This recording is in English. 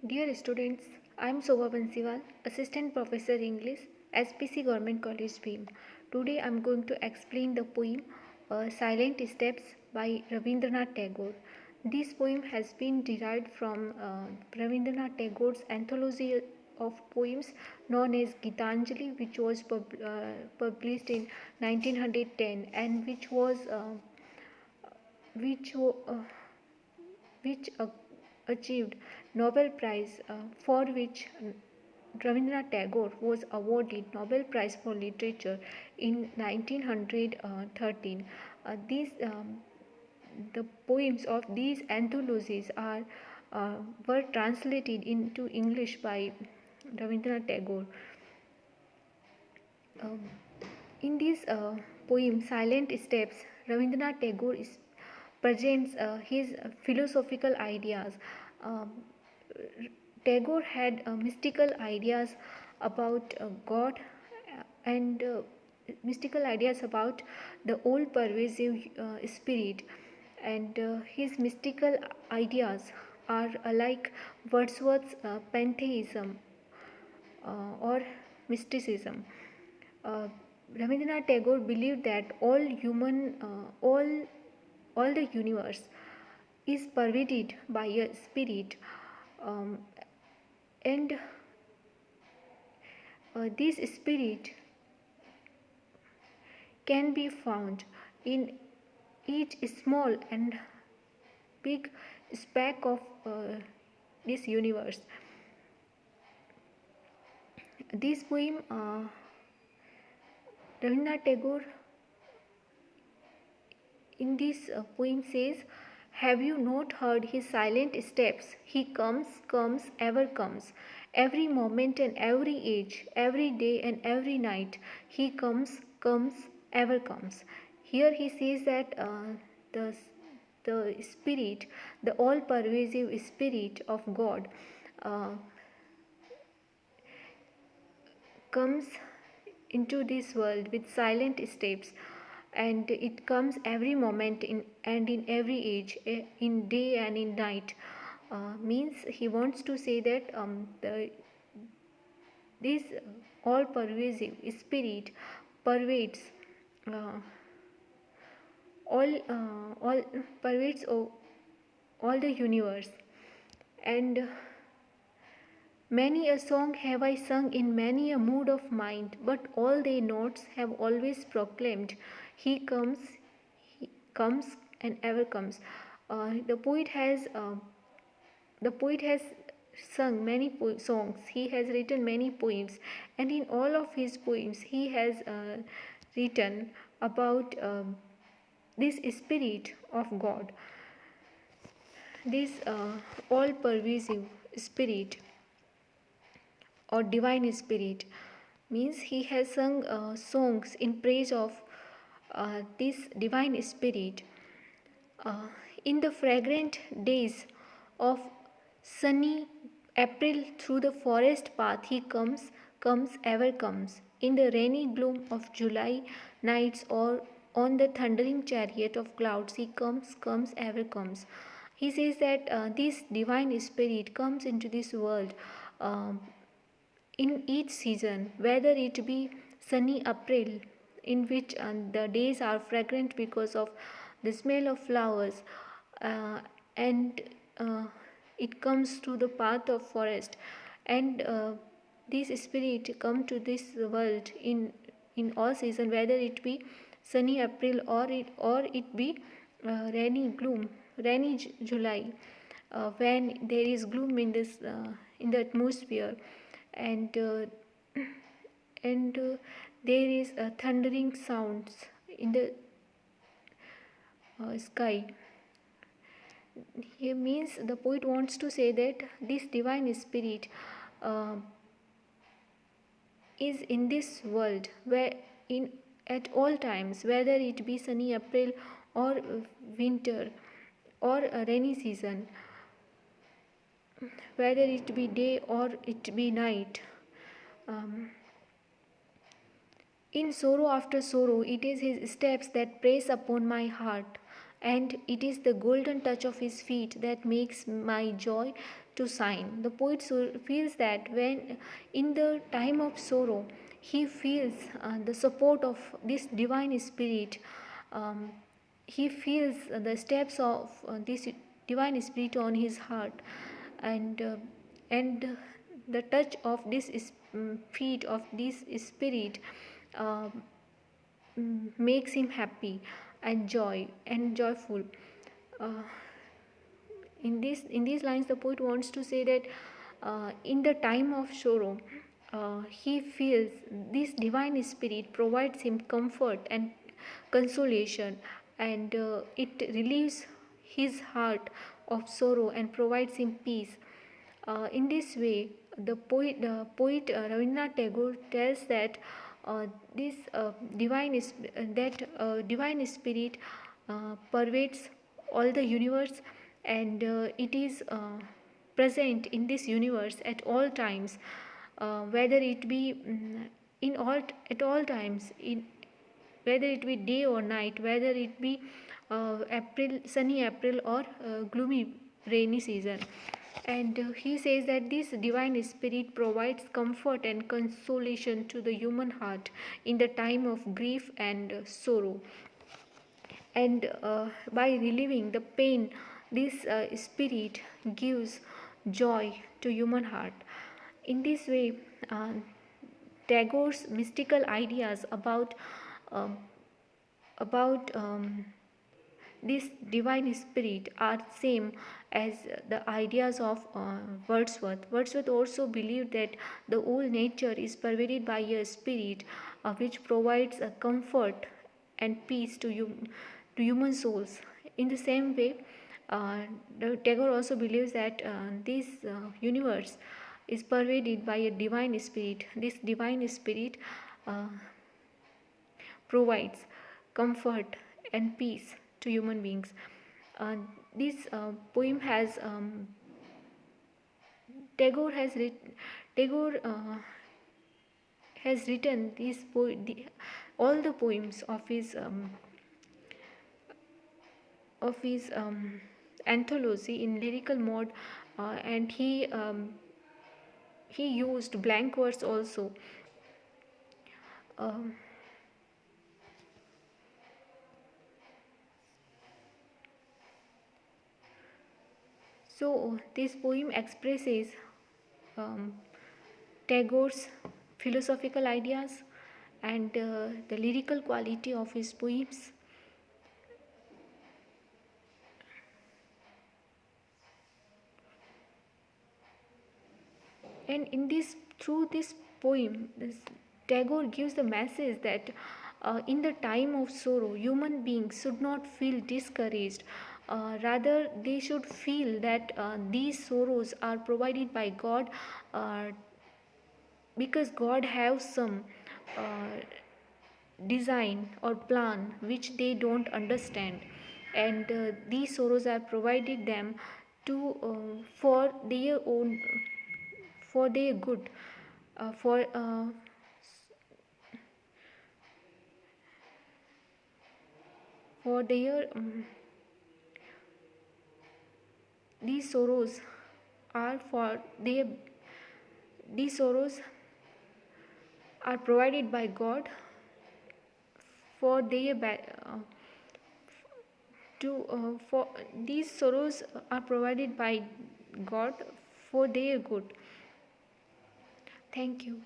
Dear students, I am Sobha Bansiwal, Assistant Professor English, SPC Government College Bhim. Today I am going to explain the poem Silent Steps by Rabindranath Tagore. This poem has been derived from Rabindranath Tagore's anthology of poems known as Gitanjali, which was published in 1910 and which which achieved Nobel Prize for which Rabindranath Tagore was awarded Nobel Prize for Literature in 1913. These the poems of these anthologies are were translated into English by Rabindranath Tagore. Um, in this poem, Silent Steps, Rabindranath Tagore presents his philosophical ideas. Um, Tagore had mystical ideas about God and mystical ideas about the all pervasive spirit, and his mystical ideas are like Wordsworth's pantheism or mysticism. Uh, Rabindranath Tagore believed that all the universe is pervaded by a spirit, um, and this spirit can be found in each small and big speck of this universe. This poem, Rabindranath Tagore in this poem says, "Have you not heard his silent steps? He comes, comes, ever comes. Every moment and every age, every day and every night, he comes, comes, ever comes." Here he says that the the spirit, the all-pervasive spirit of God, uh, comes into this world with silent steps, and it comes every moment and in every age, in day and in night. Means he wants to say that this all pervasive spirit pervades uh, all pervades all the universe, and many a song have I sung in many a mood of mind, but all their notes have always proclaimed, He comes, and ever comes. The poet has sung many songs. He has written many poems, and in all of his poems, he has written about this spirit of God, this all-pervasive spirit or divine spirit. Means he has sung songs in praise of this divine spirit. uh, in the fragrant days of sunny April, through the forest path he comes, comes, ever comes. In the rainy gloom of July nights, or on the thundering chariot of clouds, he comes, comes, ever comes. He says that this divine spirit comes into this world um, in each season, whether it be sunny April, in which the days are fragrant because of the smell of flowers, uh, and it comes to the path of forest, and this spirit come to this world in all season, whether it be sunny April or it be rainy July, when there is gloom in the atmosphere, and and there is thundering sounds in the sky. Here means the poet wants to say that this divine spirit uh, is in this world, where in at all times, whether it be sunny April or winter or a rainy season, whether it be day or it be night. Um, In sorrow after sorrow, it is his steps that press upon my heart, and it is the golden touch of his feet that makes my joy to shine. The poet feels that when in the time of sorrow, he feels the support of this divine spirit. Um, he feels the steps of this divine spirit on his heart, and the touch of this feet of this spirit uh, makes him happy and joyful. uh, in these lines, the poet wants to say that in the time of sorrow, he feels this divine spirit provides him comfort and consolation, and it relieves his heart of sorrow and provides him peace. In this way, the poet Rabindranath Tagore tells that this divine is that divine spirit pervades all the universe, and it is present in this universe at all times, whether it be in all at all times, in whether it be day or night, whether it be sunny April or gloomy rainy season. And he says that this divine spirit provides comfort and consolation to the human heart in the time of grief and sorrow. And by relieving the pain, this spirit gives joy to human heart. In this way, uh, Tagore's mystical ideas um, about this divine spirit are same as the ideas of Wordsworth. Wordsworth also believed that the whole nature is pervaded by a spirit which provides a comfort and peace to human souls. In the same way, Tagore also believes that this universe is pervaded by a divine spirit. This divine spirit uh, provides comfort and peace to human beings. Uh, this poem has Tagore has writ- Tagore has written all the poems of his anthology in lyrical mode, and he used blank verse also. Um, so this poem expresses um, Tagore's philosophical ideas and the lyrical quality of his poems. And through this poem, Tagore gives the message that in the time of sorrow, human beings should not feel discouraged. Rather, they should feel that these sorrows are provided by God, uh, because God has some uh, design or plan which they don't understand, and these sorrows are provided them to for their good, for for their these sorrows are for their these sorrows are provided by God for their to for these sorrows are provided by God for their good. Thank you.